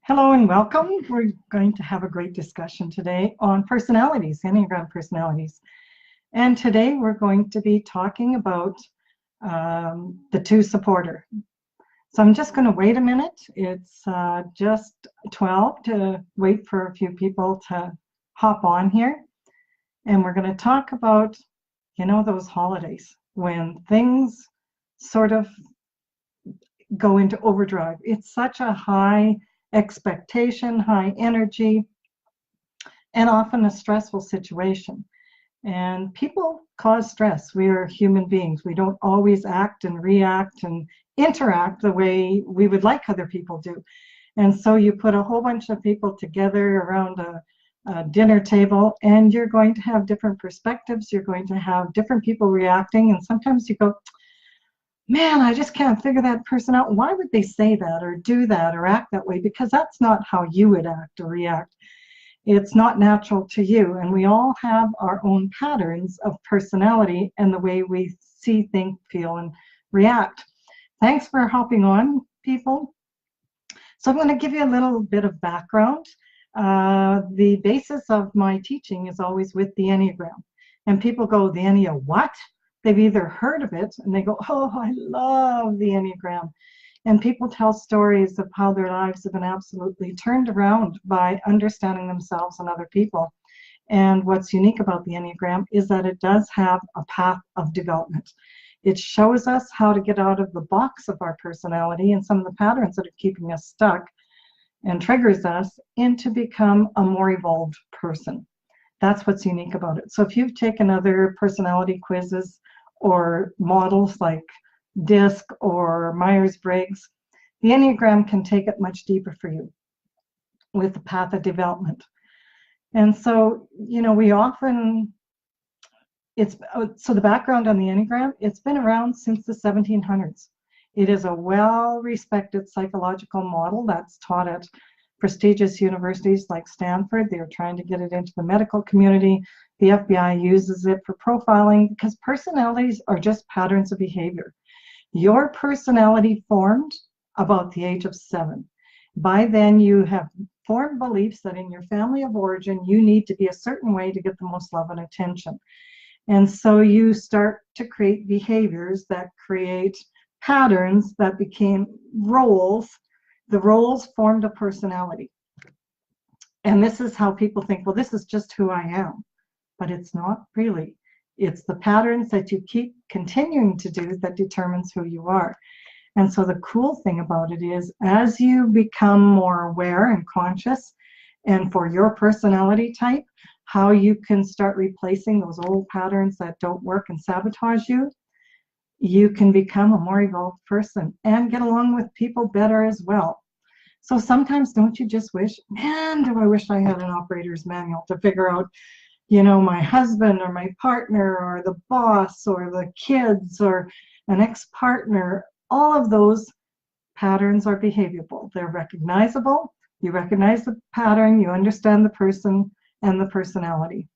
Hello and welcome. We're going to have a great discussion today on personalities, Enneagram personalities. And today we're going to be talking about the two supporter. So I'm just going to wait a minute. It's just 12 to wait for a few people to hop on here. And we're going to talk about, those holidays when things sort of go into overdrive. It's such a high expectation, high energy, and often a stressful situation. And people cause stress. We are human beings. We don't always act and react and interact the way we would like other people do. And so you put a whole bunch of people together around a dinner table, and you're going to have different perspectives. You're going to have different people reacting. And sometimes you go, man, I just can't figure that person out. Why would they say that or do that or act that way? Because that's not how you would act or react. It's not natural to you. And we all have our own patterns of personality and the way we see, think, feel, and react. Thanks for hopping on, people. So I'm going to give you a little bit of background. The basis of my teaching is always with the Enneagram. And people go, the Ennea what? They've either heard of it and they go, oh, I love the Enneagram. And people tell stories of how their lives have been absolutely turned around by understanding themselves and other people. And what's unique about the Enneagram is that it does have a path of development. It shows us how to get out of the box of our personality and some of the patterns that are keeping us stuck and triggers us into become a more evolved person. That's what's unique about it. So if you've taken other personality quizzes or models like DISC or Myers-Briggs, the Enneagram can take it much deeper for you with the path of development. And so, we often, so the background on the Enneagram, it's been around since the 1700s. It is a well-respected psychological model that's taught at prestigious universities like Stanford. They're trying to get it into the medical community. The FBI uses it for profiling because personalities are just patterns of behavior. Your personality formed about the age of 7. By then, you have formed beliefs that in your family of origin, you need to be a certain way to get the most love and attention. And so you start to create behaviors that create patterns that became roles. The roles formed a personality. And this is how people think, well, this is just who I am. But it's not really. It's the patterns that you keep continuing to do that determines who you are. And so the cool thing about it is, as you become more aware and conscious, and for your personality type, how you can start replacing those old patterns that don't work and sabotage you, you can become a more evolved person and get along with people better as well. So sometimes don't you just wish, man, do I wish I had an operator's manual to figure out, my husband or my partner or the boss or the kids or an ex-partner. All of those patterns are behavioral. They're recognizable. You recognize the pattern, you understand the person and the personality.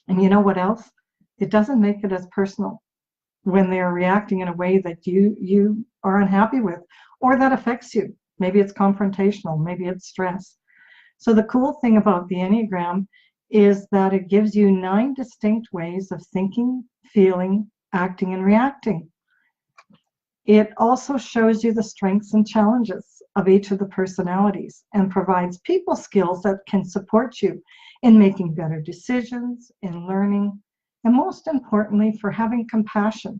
And you know what else? It doesn't make it as personal when they're reacting in a way that you are unhappy with or that affects you. Maybe it's confrontational, maybe it's stress. So the cool thing about the Enneagram is that it gives you 9 distinct ways of thinking, feeling, acting, and reacting. It also shows you the strengths and challenges of each of the personalities and provides people skills that can support you in making better decisions, in learning, and most importantly, for having compassion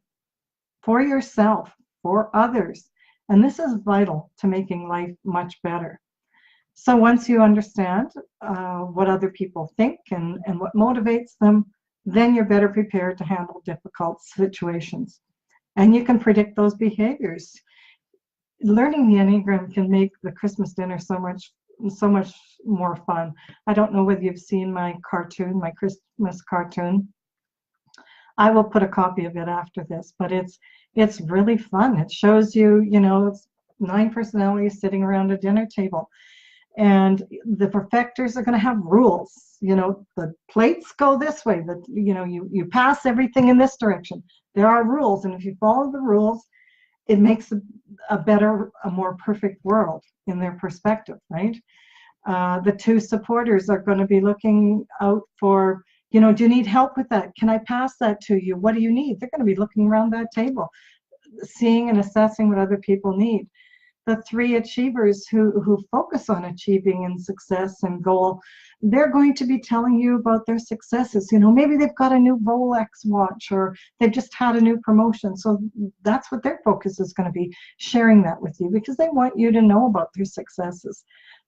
for yourself, for others. And this is vital to making life much better. So once you understand what other people think and what motivates them, then you're better prepared to handle difficult situations. And you can predict those behaviors. Learning the Enneagram can make the Christmas dinner so much more fun. I don't know whether you've seen my cartoon, my Christmas cartoon. I will put a copy of it after this, but it's really fun. It shows you, it's 9 personalities sitting around a dinner table. And the perfectors are going to have rules. The plates go this way, that you pass everything in this direction. There are rules, and if you follow the rules it makes a better, a more perfect world in their perspective, right? The two supporters are going to be looking out for, you know, do you need help with that? Can I pass that to you? What do you need? They're going to be looking around that table, seeing and assessing what other people need. The three achievers who focus on achieving and success and goal, they're going to be telling you about their successes. You know, maybe they've got a new Rolex watch, or they've just had a new promotion. So that's what their focus is going to be, sharing that with you because they want you to know about their successes.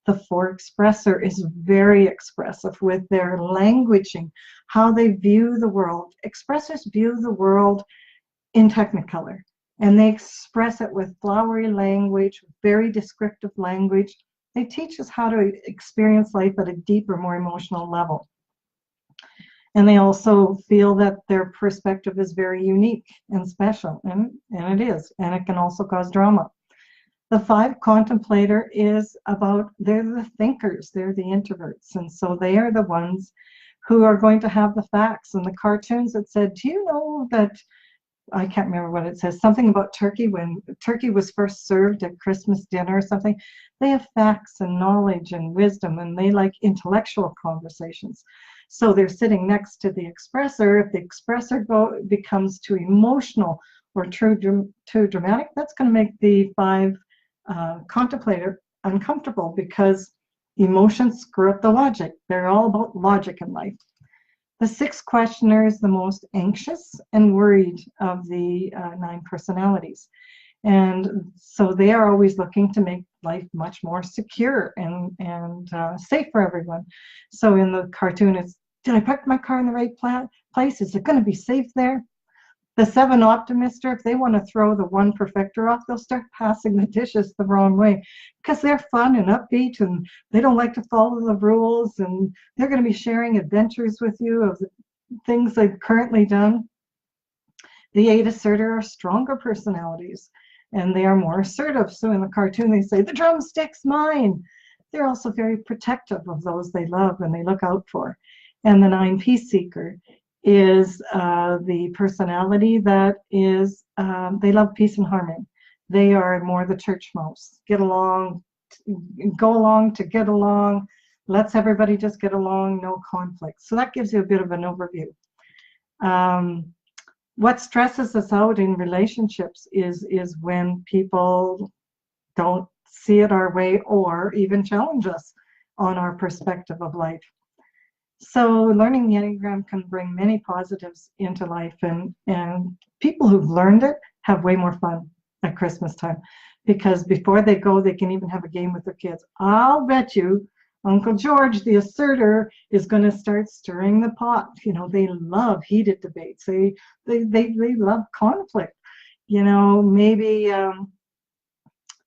The four expressor is very expressive with their languaging, how they view the world. Expressors view the world in Technicolor, and they express it with flowery language, very descriptive language. They teach us how to experience life at a deeper, more emotional level. And they also feel that their perspective is very unique and special, and it is, and it can also cause drama. The five contemplator is about, they're the thinkers, they're the introverts, and so they are the ones who are going to have the facts. And the cartoons that said, do you know that, I can't remember what it says, something about turkey, when turkey was first served at Christmas dinner or something. They have facts and knowledge and wisdom, and they like intellectual conversations. So they're sitting next to the expressor. If the expressor becomes too emotional or too dramatic, that's going to make the five contemplator uncomfortable, because emotions screw up the logic. They're all about logic in life. The sixth questioner is the most anxious and worried of the 9 personalities. And so they are always looking to make life much more secure and safe for everyone. So in the cartoon, it's, did I park my car in the right place? Is it going to be safe there? The 7 optimists, if they want to throw the 1 perfector off, they'll start passing the dishes the wrong way because they're fun and upbeat and they don't like to follow the rules, and they're going to be sharing adventures with you of the things they've currently done. The 8 asserter are stronger personalities, and they are more assertive. So in the cartoon, they say, the drumstick's mine. They're also very protective of those they love and they look out for. And the 9 peace seeker is the personality that is, they love peace and harmony. They are more the church mouse. Get along, go along to get along. Let's everybody just get along, no conflict. So that gives you a bit of an overview. What stresses us out in relationships is when people don't see it our way or even challenge us on our perspective of life. So learning the Enneagram can bring many positives into life, and people who've learned it have way more fun at Christmas time, because before they go, they can even have a game with their kids. I'll bet you Uncle George, the asserter, is going to start stirring the pot. You know, they love heated debates. They love conflict. You know, maybe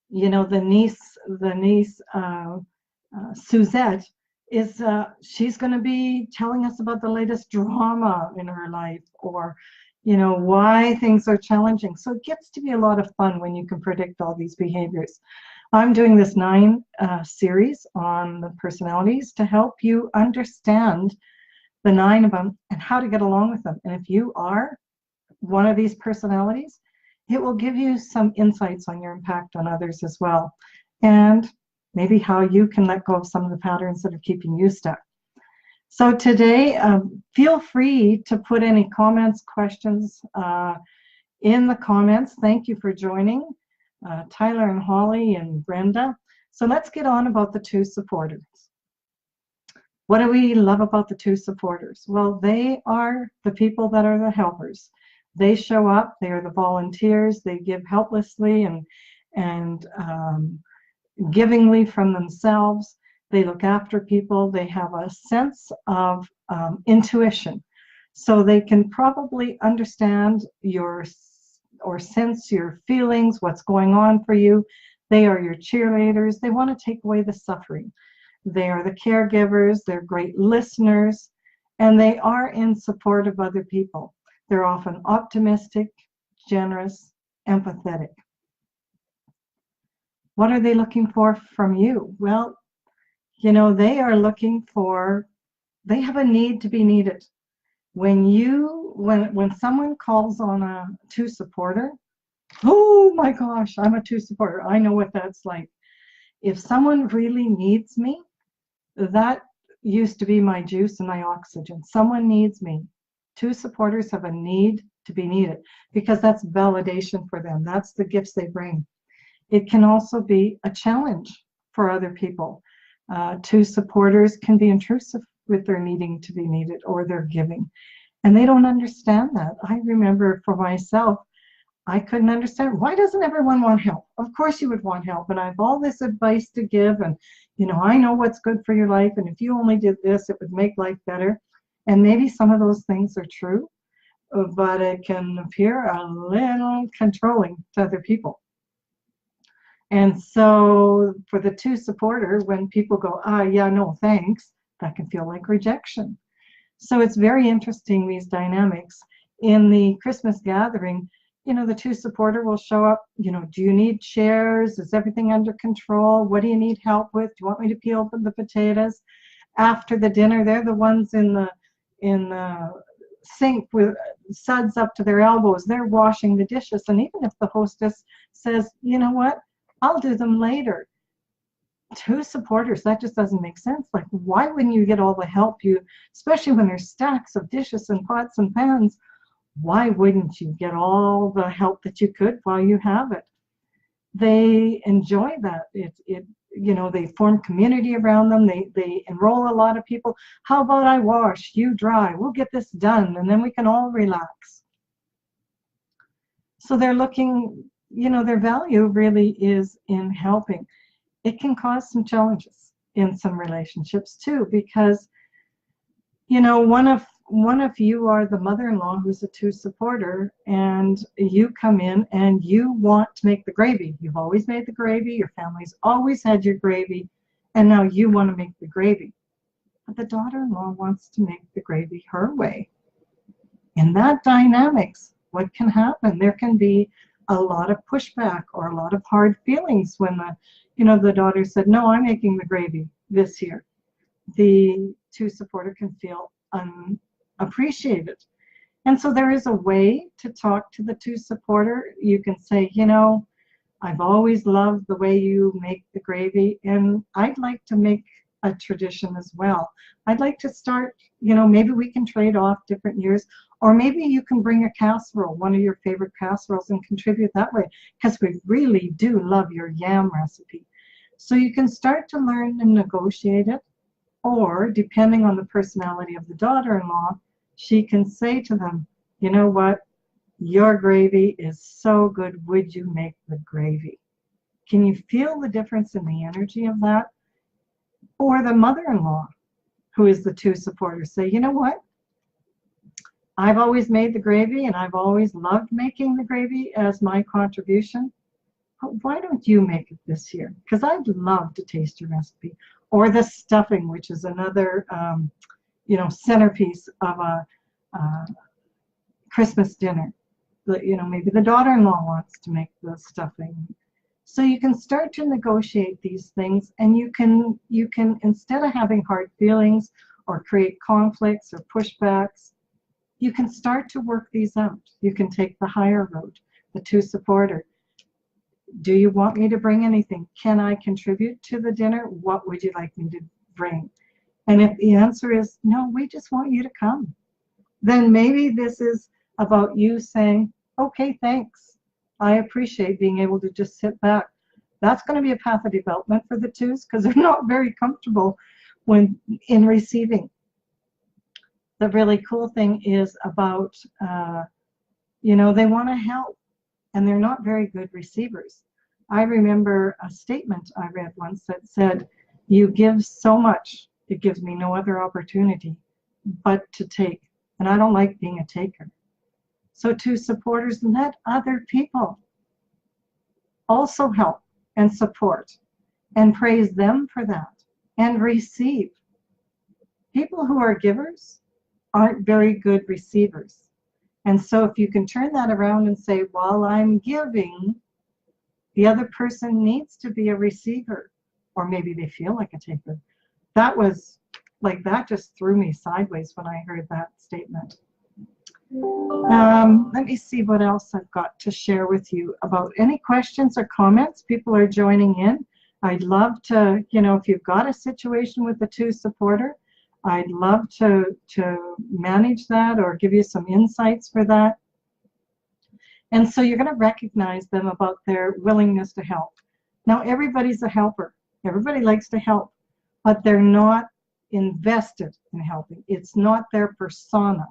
you know, the niece Suzette is she's going to be telling us about the latest drama in her life, or you know, why things are challenging. So it gets to be a lot of fun when you can predict all these behaviors. I'm doing this 9 series on the personalities to help you understand the 9 of them and how to get along with them. And if you are one of these personalities, it will give you some insights on your impact on others as well, and maybe how you can let go of some of the patterns that are keeping you stuck. So today, feel free to put any comments, questions in the comments. Thank you for joining, Tyler and Holly and Brenda. So let's get on about the 2 supporters. What do we love about the 2 supporters? Well, they are the people that are the helpers. They show up, they are the volunteers, they give helplessly and givingly from themselves. They look after people. They have a sense of intuition. So they can probably understand your or sense your feelings, what's going on for you. They are your cheerleaders. They want to take away the suffering. They are the caregivers. They're great listeners. And they are in support of other people. They're often optimistic, generous, empathetic. What are they looking for from you? Well, you know, they are looking for, they have a need to be needed. When someone calls on a 2 supporter, Oh my gosh, I'm a two supporter. I know what that's like. If someone really needs me, that used to be my juice and my oxygen. Someone needs me. Two supporters have a need to be needed because that's validation for them. That's the gifts they bring. It can also be a challenge for other people. Two supporters can be intrusive with their needing to be needed or their giving. And they don't understand that. I remember for myself, I couldn't understand, why doesn't everyone want help? Of course you would want help, and I have all this advice to give, and I know what's good for your life, and if you only did this, it would make life better. And maybe some of those things are true, but it can appear a little controlling to other people. And so for the two supporter, when people go, yeah, no, thanks, that can feel like rejection. So it's very interesting, these dynamics. In the Christmas gathering, the two supporter will show up, do you need chairs? Is everything under control? What do you need help with? Do you want me to peel the potatoes? After the dinner, they're the ones in the sink with suds up to their elbows. They're washing the dishes. And even if the hostess says, you know what, I'll do them later. Two supporters, that just doesn't make sense. Like, why wouldn't you get all the help especially when there's stacks of dishes and pots and pans, why wouldn't you get all the help that you could while you have it? They enjoy that. They form community around them. They enroll a lot of people. How about I wash, you dry, we'll get this done, and then we can all relax. So they're looking, their value really is in helping. It can cause some challenges in some relationships too, because one of you are the mother-in-law who's a two supporter, and you come in and you want to make the gravy. You've always made the gravy, your family's always had your gravy, and now you want to make the gravy. But the daughter-in-law wants to make the gravy her way. In that dynamics, what can happen? There can be a lot of pushback or a lot of hard feelings when the daughter said, no, I'm making the gravy this year. The two supporter can feel unappreciated. And so there is a way to talk to the two supporter. You can say, I've always loved the way you make the gravy, and I'd like to make a tradition as well. I'd like to start, maybe we can trade off different years, or maybe you can bring a casserole, one of your favorite casseroles, and contribute that way, because we really do love your yam recipe. So you can start to learn and negotiate it, or depending on the personality of the daughter-in-law, she can say to them, you know what, your gravy is so good, would you make the gravy? Can you feel the difference in the energy of that? Or the mother-in-law, who is the two supporters, say, you know what, I've always made the gravy and I've always loved making the gravy as my contribution. Why don't you make it this year? Because I'd love to taste your recipe. Or the stuffing, which is another, centerpiece of a Christmas dinner. Maybe the daughter-in-law wants to make the stuffing. So you can start to negotiate these things, and you can, instead of having hard feelings or create conflicts or pushbacks, you can start to work these out. You can take the higher road, the two supporter. Do you want me to bring anything? Can I contribute to the dinner? What would you like me to bring? And if the answer is no, we just want you to come, then maybe this is about you saying, okay, thanks. I appreciate being able to just sit back. That's going to be a path of development for the twos, because they're not very comfortable when in receiving. The really cool thing is about, they want to help, and they're not very good receivers. I remember a statement I read once that said, you give so much, it gives me no other opportunity but to take. And I don't like being a taker. So two supporters, let other people also help and support, and praise them for that, and receive. People who are givers aren't very good receivers. And so if you can turn that around and say, while I'm giving, the other person needs to be a receiver, or maybe they feel like a taker. That just threw me sideways when I heard that statement. Let me see what else I've got to share with you about any questions or comments. People are joining in. I'd love to, if you've got a situation with the two supporter, I'd love to manage that or give you some insights for that. And so you're going to recognize them about their willingness to help. Now, everybody's a helper. Everybody likes to help, but they're not invested in helping. It's not their persona.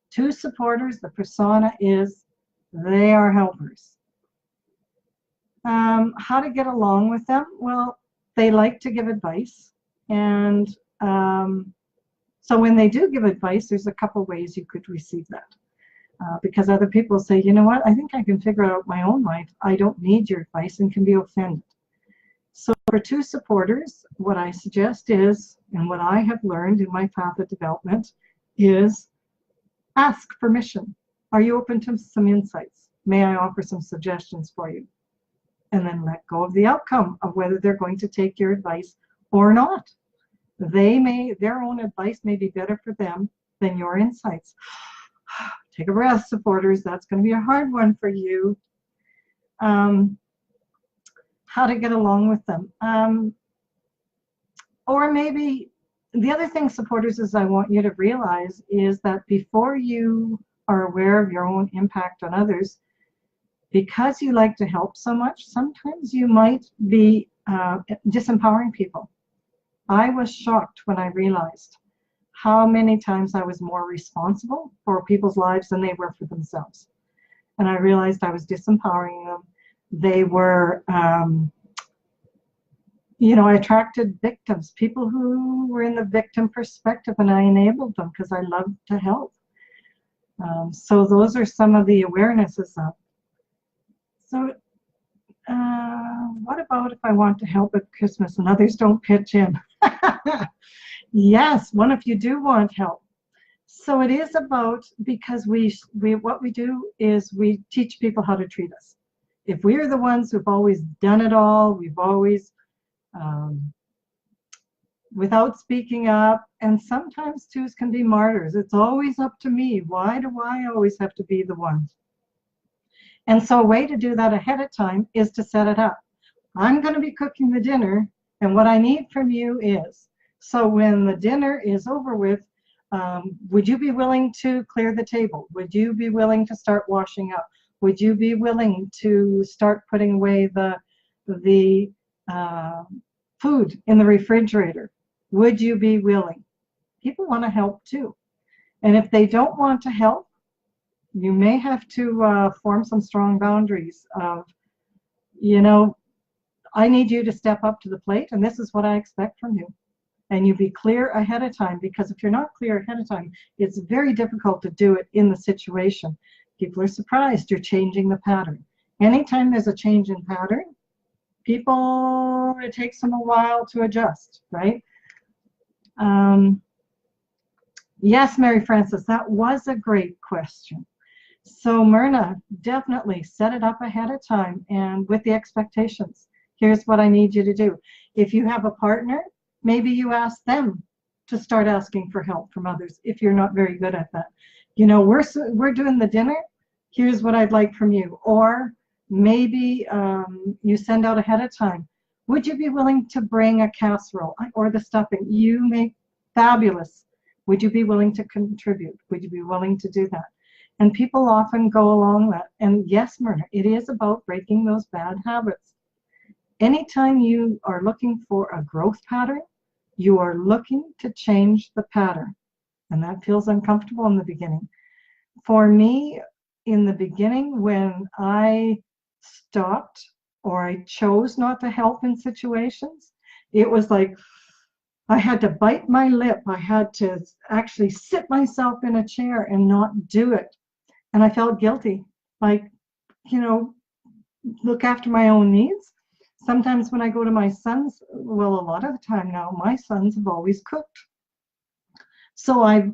Two supporters, the persona is they are helpers. How to get along with them? Well, they like to give advice. And so when they do give advice, there's a couple ways you could receive that. Because other people say, you know what, I think I can figure out my own life. I don't need your advice, and can be offended. So for two supporters, what I suggest is, and what I have learned in my path of development, is ask permission. Are you open to some insights? May I offer some suggestions for you? And then let go of the outcome of whether they're going to take your advice or not. Their own advice may be better for them than your insights. Take a breath, supporters. That's going to be a hard one for you. How to get along with them. Or maybe the other thing, supporters, is I want you to realize is that before you are aware of your own impact on others, because you like to help so much, sometimes you might be disempowering people. I was shocked when I realized how many times I was more responsible for people's lives than they were for themselves. And I realized I was disempowering them. They were, I attracted victims, people who were in the victim perspective, and I enabled them because I love to help. So those are some of the awarenesses of. So what about if I want to help at Christmas and others don't pitch in? Yes, what if you do want help? So it is about, because what we do is we teach people how to treat us. If we're the ones who've always done it all, we've always, without speaking up, and sometimes twos can be martyrs. It's always up to me. Why do I always have to be the one? And so a way to do that ahead of time is to set it up. I'm going to be cooking the dinner, and what I need from you is, so when the dinner is over with, would you be willing to clear the table? Would you be willing to start washing up? Would you be willing to start putting away the food in the refrigerator? Would you be willing? People want to help too. And if they don't want to help, you may have to form some strong boundaries of, I need you to step up to the plate, and this is what I expect from you. And you be clear ahead of time, because if you're not clear ahead of time, it's very difficult to do it in the situation. People are surprised you're changing the pattern. Anytime there's a change in pattern, it takes them a while to adjust, right? Yes, Mary Frances, that was a great question. So Myrna, definitely set it up ahead of time and with the expectations. Here's what I need you to do. If you have a partner, maybe you ask them to start asking for help from others if you're not very good at that. We're doing the dinner. Here's what I'd like from you. Or maybe you send out ahead of time. Would you be willing to bring a casserole or the stuffing? You make fabulous. Would you be willing to contribute? Would you be willing to do that? And people often go along that. And yes, Myrna, it is about breaking those bad habits. Anytime you are looking for a growth pattern, you are looking to change the pattern. And that feels uncomfortable in the beginning. For me, in the beginning, when I stopped or I chose not to help in situations, it was like I had to bite my lip. I had to actually sit myself in a chair and not do it. And I felt guilty, like, look after my own needs. Sometimes when I go to my sons, well, a lot of the time now, my sons have always cooked. So I've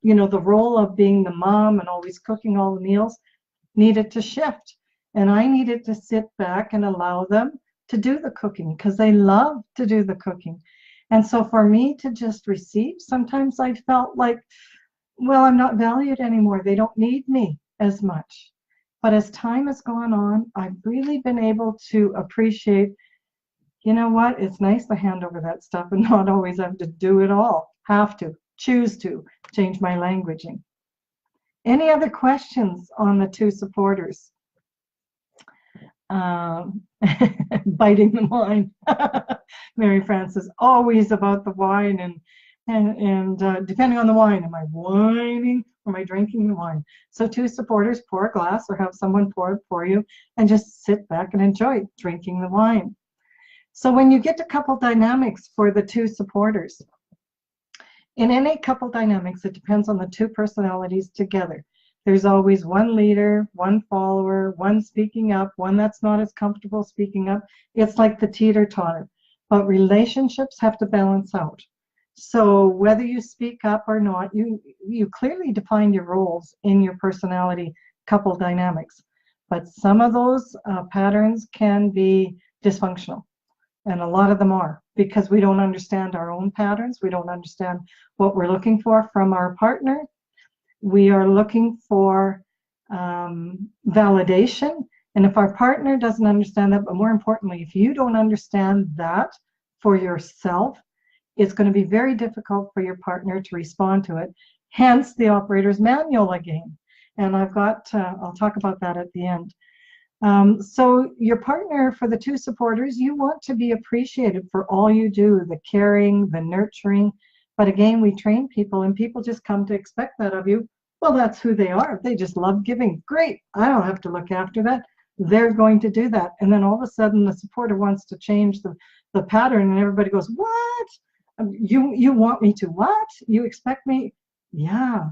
the role of being the mom and always cooking all the meals needed to shift. And I needed to sit back and allow them to do the cooking because they love to do the cooking. And so for me to just receive, sometimes I felt like, well, I'm not valued anymore. They don't need me as much. But as time has gone on, I've really been able to appreciate, you know what? It's nice to hand over that stuff and not always have to do it all. Have to, choose to change my languaging. Any other questions on the two supporters? Biting the wine. Mary Frances, always about the wine and depending on the wine, am I whining or am I drinking the wine? So two supporters, pour a glass or have someone pour it for you and just sit back and enjoy drinking the wine. So when you get to couple dynamics for the two supporters, in any couple dynamics, it depends on the two personalities together. There's always one leader, one follower, one speaking up, one that's not as comfortable speaking up. It's like the teeter-totter. But relationships have to balance out. So whether you speak up or not, you clearly define your roles in your personality couple dynamics. But some of those patterns can be dysfunctional. And a lot of them are, because we don't understand our own patterns. We don't understand what we're looking for from our partner. We are looking for validation. And if our partner doesn't understand that, but more importantly, if you don't understand that for yourself, it's going to be very difficult for your partner to respond to it. Hence the operator's manual again. And I'll talk about that at the end. So your partner, for the two supporters, you want to be appreciated for all you do, the caring, the nurturing. But again, we train people and people just come to expect that of you. Well, that's who they are. They just love giving. Great. I don't have to look after that. They're going to do that. And then all of a sudden the supporter wants to change the pattern and everybody goes, what? You want me to what? You expect me? Yeah,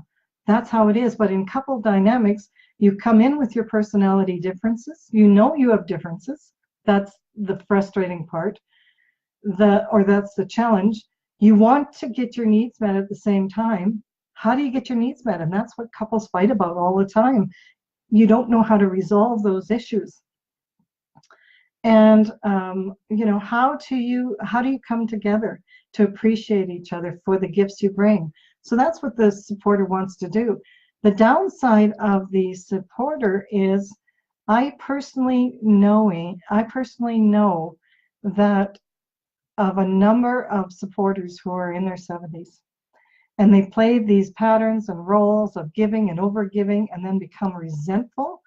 that's how it is. But in couple dynamics, you come in with your personality differences. You know you have differences. That's the frustrating part. That's the challenge. You want to get your needs met at the same time. How do you get your needs met? And that's what couples fight about all the time. You don't know how to resolve those issues. And how do you come together to appreciate each other for the gifts you bring? So that's what the supporter wants to do. The downside of the supporter is I personally know that of a number of supporters who are in their 70s. And they play these patterns and roles of giving and overgiving and then become resentful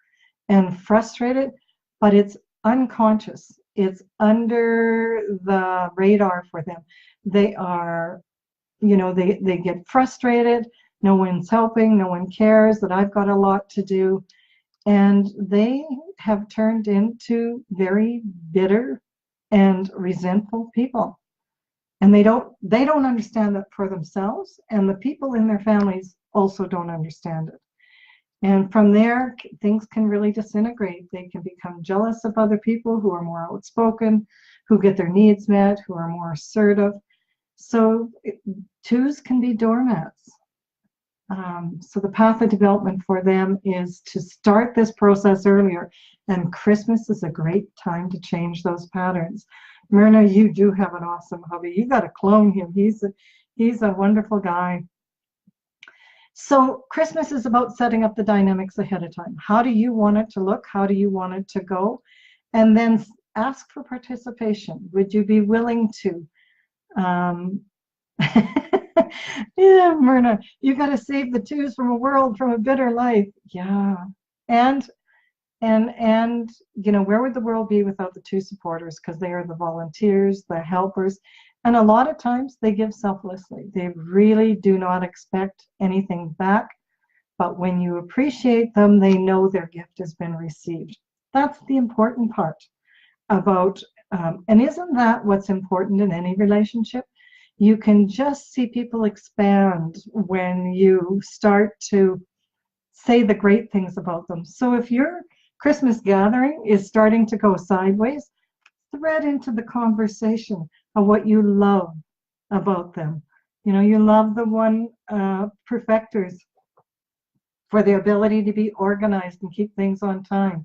and frustrated, but it's unconscious. It's under the radar for them. They are, they get frustrated. No one's helping. No one cares that I've got a lot to do. And they have turned into very bitter and resentful people. And they don't understand that for themselves, and the people in their families also don't understand it. And from there, things can really disintegrate. They can become jealous of other people who are more outspoken, who get their needs met, who are more assertive. So twos can be doormats. So the path of development for them is to start this process earlier. And Christmas is a great time to change those patterns. Myrna, you do have an awesome hubby. You got to clone him. He's a wonderful guy. So Christmas is about setting up the dynamics ahead of time. How do you want it to look? How do you want it to go? And then ask for participation. Would you be willing to? Yeah, Myrna, you got to save the twos from a bitter life. Yeah. And where would the world be without the two supporters? Because they are the volunteers, the helpers, and a lot of times they give selflessly. They really do not expect anything back, but when you appreciate them, they know their gift has been received. That's the important part about, and isn't that what's important in any relationship? You can just see people expand when you start to say the great things about them. So if your Christmas gathering is starting to go sideways, thread into the conversation of what you love about them. You love the one perfecters for the ability to be organized and keep things on time.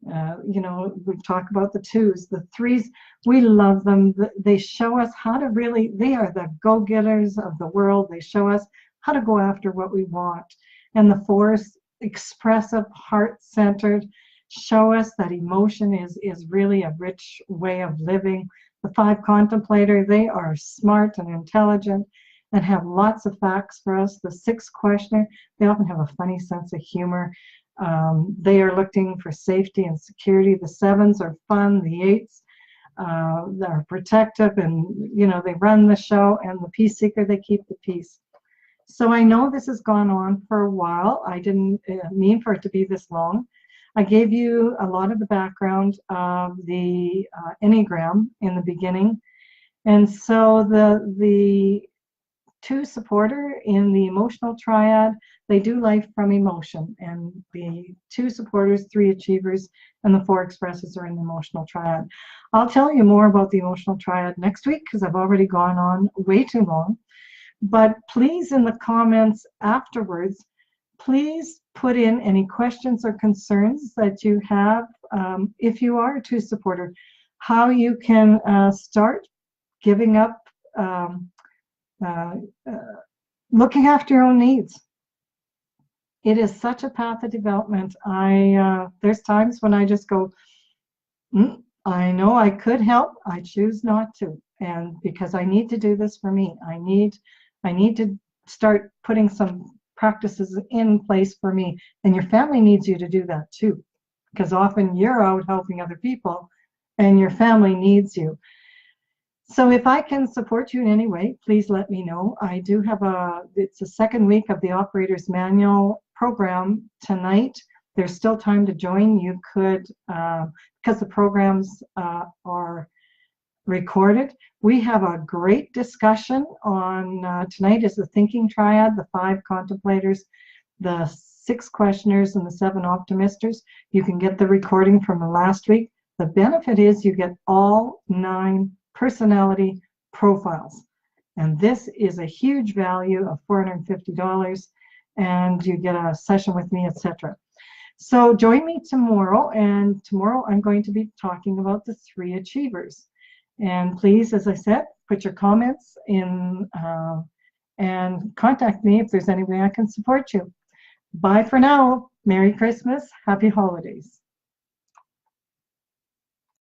We've talked about the twos, the threes. We love them. They show us how to really, they are the go-getters of the world. They show us how to go after what we want. And the 4s, expressive, heart-centered, show us that emotion is really a rich way of living. The 5 contemplator, they are smart and intelligent and have lots of facts for us. The 6 questioner, they often have a funny sense of humor. They are looking for safety and security. The 7s are fun. The 8s are protective, and they run the show. And the peace seeker, they keep the peace. So I know this has gone on for a while. I didn't mean for it to be this long. I gave you a lot of the background of the Enneagram in the beginning. And so the 2 supporter in the emotional triad, they do life from emotion. And the 2 supporters, 3 achievers, and the 4 expressors are in the emotional triad. I'll tell you more about the emotional triad next week because I've already gone on way too long. But please, in the comments afterwards, please put in any questions or concerns that you have if you are a 2 supporter, how you can start giving up looking after your own needs. It is such a path of development. There's times when I just go, I know I could help, I choose not to, and because I need to do this for me. I need to start putting some practices in place for me, and your family needs you to do that too, because often you're out helping other people and your family needs you. So if I can support you in any way, please let me know. I do have it's the 2nd week of the Operator's Manual program tonight. There's still time to join. You could, because the programs are recorded. We have a great discussion on tonight is the thinking triad, the 5 contemplators, the 6 questioners, and the 7 optimisters. You can get the recording from the last week. The benefit is you get all 9 personality profiles, and this is a huge value of $450, and you get a session with me, etc. So join me tomorrow, and tomorrow I'm going to be talking about the 3 achievers. And please, as I said, put your comments in and contact me if there's any way I can support you. Bye for now. Merry Christmas. Happy holidays.